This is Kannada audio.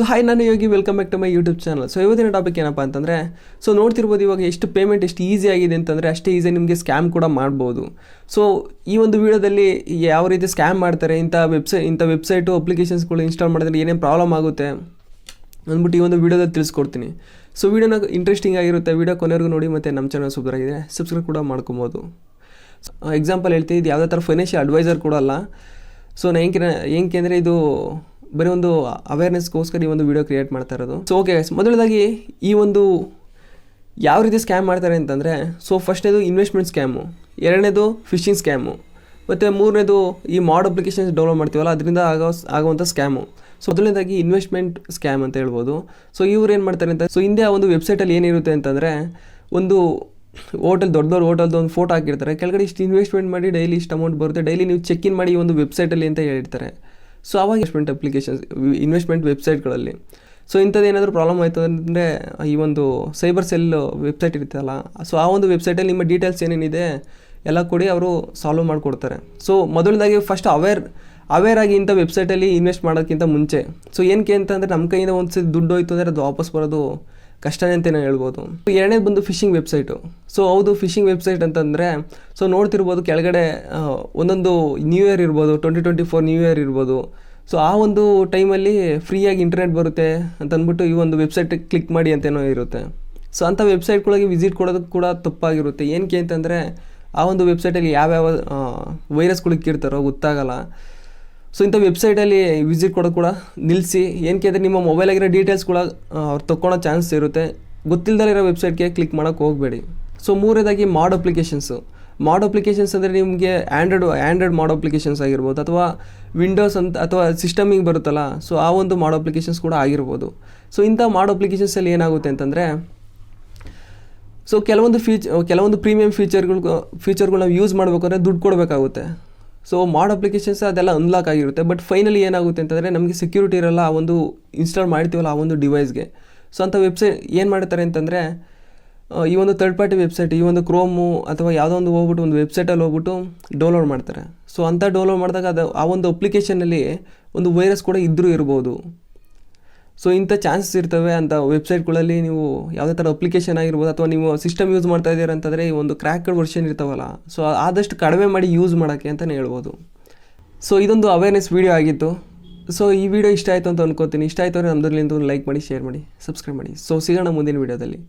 ಸೊ ಹಾಯ್, ನಾನು Yogi, welcome back to my YouTube channel. So ಇವತ್ತಿನ ಟಾಪಿಕ್ ಏನಪ್ಪ ಅಂತಂದರೆ, ಸೊ ನೋಡ್ತಿರ್ಬೋದು ಇವಾಗ ಎಷ್ಟು ಪೇಮೆಂಟ್ ಎಷ್ಟು ಈಸಿ ಆಗಿದೆ ಅಂತಂದರೆ ಅಷ್ಟೇ ಈಸಿ ನಿಮಗೆ ಸ್ಕ್ಯಾಮ್ ಕೂಡ ಮಾಡ್ಬೋದು. ಸೊ ಈ ಒಂದು ವಿಡಿಯೋದಲ್ಲಿ ಯಾವ ರೀತಿ ಸ್ಕ್ಯಾಮ್ ಮಾಡ್ತಾರೆ, ಇಂಥ ವೆಬ್ಸೈಟು ಅಪ್ಲಿಕೇಶನ್ಸ್ಗಳು ಇನ್ಸ್ಟಾಲ್ ಮಾಡಿದ್ರೆ ಏನೇನು ಪ್ರಾಬ್ಲಮ್ ಆಗುತ್ತೆ ಅಂದ್ಬಿಟ್ಟು ಈ ಒಂದು ವಿಡಿಯೋದಲ್ಲಿ ತಿಳಿಸ್ಕೊಡ್ತೀನಿ. ಸೊ ವಿಡಿಯೋನ ಇಂಟ್ರೆಸ್ಟಿಂಗ್ ಆಗಿರುತ್ತೆ, ವಿಡಿಯೋ ಕೊನೆವರೆಗೂ ನೋಡಿ. ಮತ್ತು ನಮ್ಮ ಚಾನಲ್ ಸಬ್ಸ್ಕ್ರೈಬ್ ಆಗಿದೆ, ಸಬ್ಸ್ಕ್ರೈಬ್ ಕೂಡ ಮಾಡ್ಕೊಬೋದು. ಎಕ್ಸಾಂಪಲ್ ಹೇಳ್ತೀನಿ, ಇದು ಯಾವುದೇ ಥರ ಫೈನಾನ್ಷಿಯಲ್ ಅಡ್ವೈಸರ್ ಕೂಡ ಅಲ್ಲ. ಸೊ ಏನಕ್ಕೆ ಅಂದರೆ ಇದು ಬರೀ ಒಂದು ಅವೇರ್ನೆಸ್ಗೋಸ್ಕರ ಈ ಒಂದು ವಿಡಿಯೋ ಕ್ರಿಯೇಟ್ ಮಾಡ್ತಾ ಇರೋದು. ಸೊ ಓಕೆ, ಮೊದಲನೇದಾಗಿ ಈ ಒಂದು ಯಾವ ರೀತಿ ಸ್ಕ್ಯಾಮ್ ಮಾಡ್ತಾರೆ ಅಂತಂದರೆ, ಸೊ ಫಸ್ಟ್ನೇದು ಇನ್ವೆಸ್ಟ್ಮೆಂಟ್ ಸ್ಕ್ಯಾಮು, ಎರಡನೇದು ಫಿಶಿಂಗ್ ಸ್ಕ್ಯಾಮು, ಮತ್ತು ಮೂರನೇದು ಈ ಮಾಡ್ ಅಪ್ಲಿಕೇಶನ್ಸ್ ಡೌನ್ಲೋಡ್ ಮಾಡ್ತೀವಲ್ಲ ಅದರಿಂದ ಆಗುವಂಥ ಸ್ಕ್ಯಾಮು. ಸೊ ಮೊದಲನೇದಾಗಿ ಇನ್ವೆಸ್ಟ್ಮೆಂಟ್ ಸ್ಕ್ಯಾಮ್ ಅಂತ ಹೇಳ್ಬೋದು. ಸೊ ಇವ್ರು ಏನು ಮಾಡ್ತಾರೆ ಅಂತ, ಸೊ ಹಿಂದೆ ಆ ಒಂದು ವೆಬ್ಸೈಟಲ್ಲಿ ಏನಿರುತ್ತೆ ಅಂತಂದರೆ, ಒಂದು ದೊಡ್ಡ ಹೋಟೆಲ್ದು ಒಂದು ಫೋಟೋ ಹಾಕಿರ್ತಾರೆ, ಕೆಳಗಡೆ ಇಷ್ಟು ಇನ್ವೆಸ್ಟ್ಮೆಂಟ್ ಮಾಡಿ ಡೈಲಿ ಇಷ್ಟು ಅಮೌಂಟ್ ಬರುತ್ತೆ, ಡೈಲಿ ನೀವು ಚೆಕ್ ಇನ್ ಮಾಡಿ ಈ ಒಂದು ವೆಬ್ಸೈಟಲ್ಲಿ ಅಂತ ಹೇಳಿರ್ತಾರೆ. ಸೊ ಆವಾಗ ಇನ್ವೆಸ್ಟ್ಮೆಂಟ್ ವೆಬ್ಸೈಟ್ಗಳಲ್ಲಿ ಸೊ ಇಂಥದ್ದು ಏನಾದರೂ ಪ್ರಾಬ್ಲಮ್ ಆಯಿತು ಅಂದರೆ ಈ ಒಂದು ಸೈಬರ್ ಸೆಲ್ ವೆಬ್ಸೈಟ್ ಇರುತ್ತಲ್ಲ, ಸೊ ಆ ಒಂದು ವೆಬ್ಸೈಟಲ್ಲಿ ನಿಮ್ಮ ಡೀಟೇಲ್ಸ್ ಏನೇನಿದೆ ಎಲ್ಲ ಕೊಡಿ, ಅವರು ಸಾಲ್ವ್ ಮಾಡಿಕೊಡ್ತಾರೆ. ಸೊ ಮೊದಲದಾಗಿ ಫಸ್ಟ್ ಅವೇರ್ ಆಗಿ ಇಂಥ ವೆಬ್ಸೈಟಲ್ಲಿ ಇನ್ವೆಸ್ಟ್ ಮಾಡೋಕ್ಕಿಂತ ಮುಂಚೆ. ಸೊ ಏನಕ್ಕೆ ಅಂತಂದರೆ ನಮ್ಮ ಕೈಯಿಂದ ಒಂದು ಸತಿ ದುಡ್ಡು ಹೋಯ್ತು ಅಂದರೆ ಅದು ವಾಪಸ್ ಬರೋದು ಕಷ್ಟನೇ ಅಂತಲೇ ಹೇಳ್ಬೋದು. ಎರಡನೇದು ಬಂದು ಫಿಶಿಂಗ್ ವೆಬ್ಸೈಟು. ಸೊ ಹೌದು, ಫಿಶಿಂಗ್ ವೆಬ್ಸೈಟ್ ಅಂತಂದರೆ, ಸೊ ನೋಡ್ತಿರ್ಬೋದು ಕೆಳಗಡೆ ಒಂದೊಂದು ನ್ಯೂ ಇಯರ್ ಇರ್ಬೋದು, 2024 ನ್ಯೂ ಇಯರ್ ಇರ್ಬೋದು. ಸೊ ಆ ಒಂದು ಟೈಮಲ್ಲಿ ಫ್ರೀಯಾಗಿ ಇಂಟರ್ನೆಟ್ ಬರುತ್ತೆ ಅಂತ ಅಂದ್ಬಿಟ್ಟು ಈ ಒಂದು ವೆಬ್ಸೈಟಿಗೆ ಕ್ಲಿಕ್ ಮಾಡಿ ಅಂತೇನೋ ಇರುತ್ತೆ. ಸೊ ಅಂಥ ವೆಬ್ಸೈಟ್ಗಳಿಗೆ ವಿಸಿಟ್ ಕೊಡೋದಕ್ಕೆ ಕೂಡ ತಪ್ಪಾಗಿರುತ್ತೆ. ಏನಕ್ಕೆ ಅಂತಂದರೆ ಆ ಒಂದು ವೆಬ್ಸೈಟಲ್ಲಿ ಯಾವ್ಯಾವ ವೈರಸ್ಗಳು ಇಕ್ಕಿರ್ತಾರೋ ಗೊತ್ತಾಗಲ್ಲ. ಸೊ ಇಂಥ ವೆಬ್ಸೈಟಲ್ಲಿ ವಿಸಿಟ್ ಕೊಡೋದು ಕೂಡ ನಿಲ್ಲಿಸಿ. ಏನಕ್ಕೆ ಅಂದರೆ ನಿಮ್ಮ ಮೊಬೈಲಾಗಿರೋ ಡೀಟೇಲ್ಸ್ ಕೂಡ ಅವ್ರು ತೊಗೊಳೋ ಚಾನ್ಸ್ ಇರುತ್ತೆ. ಗೊತ್ತಿಲ್ಲದಿರೋ ವೆಬ್ಸೈಟ್ಗೆ ಕ್ಲಿಕ್ ಮಾಡೋಕ್ಕೆ ಹೋಗಬೇಡಿ. ಸೊ ಮೂರನೇದಾಗಿ ಮಾಡ್ ಅಪ್ಲಿಕೇಶನ್ಸ್ ಅಂದರೆ ನಿಮಗೆ ಆ್ಯಂಡ್ರಾಯ್ಡ್ ಮಾಡ್ ಅಪ್ಲಿಕೇಶನ್ಸ್ ಆಗಿರ್ಬೋದು, ಅಥವಾ ವಿಂಡೋಸ್ ಅಂತ ಅಥವಾ ಸಿಸ್ಟಮಿಗೆ ಬರುತ್ತಲ್ಲ, ಸೊ ಆ ಒಂದು ಮಾಡ್ ಅಪ್ಲಿಕೇಶನ್ಸ್ ಕೂಡ ಆಗಿರ್ಬೋದು. ಸೊ ಇಂಥ ಮಾಡ್ ಅಪ್ಲಿಕೇಶನ್ಸಲ್ಲಿ ಏನಾಗುತ್ತೆ ಅಂತಂದರೆ, ಸೊ ಕೆಲವೊಂದು ಪ್ರೀಮಿಯಂ ಫೀಚರ್ಗಳು ನಾವು ಯೂಸ್ ಮಾಡಬೇಕಾದ್ರೆ ದುಡ್ಡು ಕೊಡಬೇಕಾಗುತ್ತೆ. ಸೊ ಮಾಡ್ ಅಪ್ಲಿಕೇಶನ್ಸ್ ಅದೆಲ್ಲ ಅನ್ಲಾಕ್ ಆಗಿರುತ್ತೆ. ಬಟ್ ಫೈನಲಿ ಏನಾಗುತ್ತೆ ಅಂತಂದರೆ ನಮಗೆ ಸೆಕ್ಯೂರಿಟಿ ಇರೋಲ್ಲ ಆ ಒಂದು ಇನ್ಸ್ಟಾಲ್ ಮಾಡ್ತೀವಲ್ಲ ಆ ಒಂದು ಡಿವೈಸ್ಗೆ. ಸೊ ಅಂಥ ವೆಬ್ಸೈಟ್ ಏನು ಮಾಡ್ತಾರೆ ಅಂತಂದರೆ, ಈ ಒಂದು ಥರ್ಡ್ ಪಾರ್ಟಿ ವೆಬ್ಸೈಟ್, ಈ ಒಂದು ಕ್ರೋಮು ಅಥವಾ ಯಾವುದೋ ಒಂದು ವೆಬ್ಸೈಟಲ್ಲಿ ಹೋಗ್ಬಿಟ್ಟು ಡೌನ್ಲೋಡ್ ಮಾಡ್ತಾರೆ. ಸೊ ಅಂಥ ಡೌನ್ಲೋಡ್ ಮಾಡಿದಾಗ ಅದು ಆ ಒಂದು ಅಪ್ಲಿಕೇಶನಲ್ಲಿ ಒಂದು ವೈರಸ್ ಕೂಡ ಇರ್ಬೋದು. ಸೊ ಇಂಥ ಚಾನ್ಸಸ್ ಇರ್ತವೆ ಅಂಥ ವೆಬ್ಸೈಟ್ಗಳಲ್ಲಿ. ನೀವು ಯಾವುದೇ ಥರ ಅಪ್ಲಿಕೇಶನ್ ಆಗಿರ್ಬೋದು ಅಥವಾ ನೀವು ಸಿಸ್ಟಮ್ ಯೂಸ್ ಮಾಡ್ತಾ ಇದ್ದೀರ ಅಂತಂದರೆ ಈ ಒಂದು ಕ್ರ್ಯಾಕ್ಡ್ ವರ್ಷನ್ ಇರ್ತಾವಲ್ಲ, ಸೊ ಆದಷ್ಟು ಕಡಿಮೆ ಮಾಡಿ ಯೂಸ್ ಮಾಡೋಕ್ಕೆ ಅಂತಲೇ ಹೇಳ್ಬೋದು. ಸೊ ಇದೊಂದು ಅವೇರ್ನೆಸ್ ವೀಡಿಯೋ ಆಗಿತ್ತು. ಸೊ ಈ ವಿಡಿಯೋ ಇಷ್ಟ ಆಯಿತು ಅಂತ ಅನ್ಕೋತೀನಿ. ಇಷ್ಟ ಆಯಿತು ಅಂದರೆ ನಮ್ಮದ್ರಲ್ಲಿ ಲೈಕ್ ಮಾಡಿ, ಶೇರ್ ಮಾಡಿ, ಸಬ್ಸ್ಕ್ರೈಬ್ ಮಾಡಿ. ಸೊ ಸಿಗೋಣ ಮುಂದಿನ ವೀಡಿಯೋದಲ್ಲಿ.